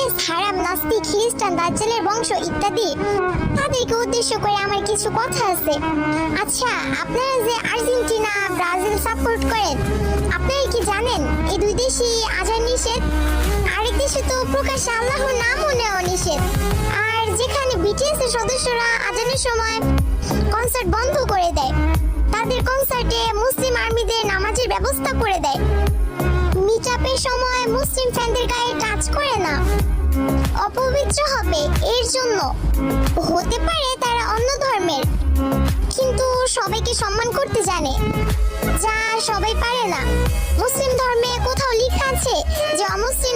BTS হারাম, নাস্তিক, খ্রিস্টান, দাজ্জালের বংশ ইত্যাদি, তাদেরকে উদ্দেশ্য করে আমার কিছু কথা আছে। আচ্ছা, আপনারা যে আর্জেন্টিনা, ব্রাজিল সাপোর্ট করেন, আপনারা কি জানেন এই দুই দেশই আজান নিষেধ? আরেক দেশে তো প্রকাশ্যে আল্লাহর নামও নেওয়া নিষেধ। আর যেখানে বিটিএস এর সদস্যরা আজানের সময় কনসার্ট বন্ধ করে দেয়, তাদের কনসার্টে মুসলিম আর্মিদের নামাজের ব্যবস্থা করে দেয়, মিটআপের সময় মুসলিম ফ্যানদের গায়ে টাচ করে না, অপবিত্র হবে এর জন্য। হতে পারে তারা অন্য ধর্মের, কিন্তু সবাইকে সম্মান করতে জানে, যা সবাই পারে না। মুসলিম ধর্মে কোথাও লেখা আছে যে অমুসলিম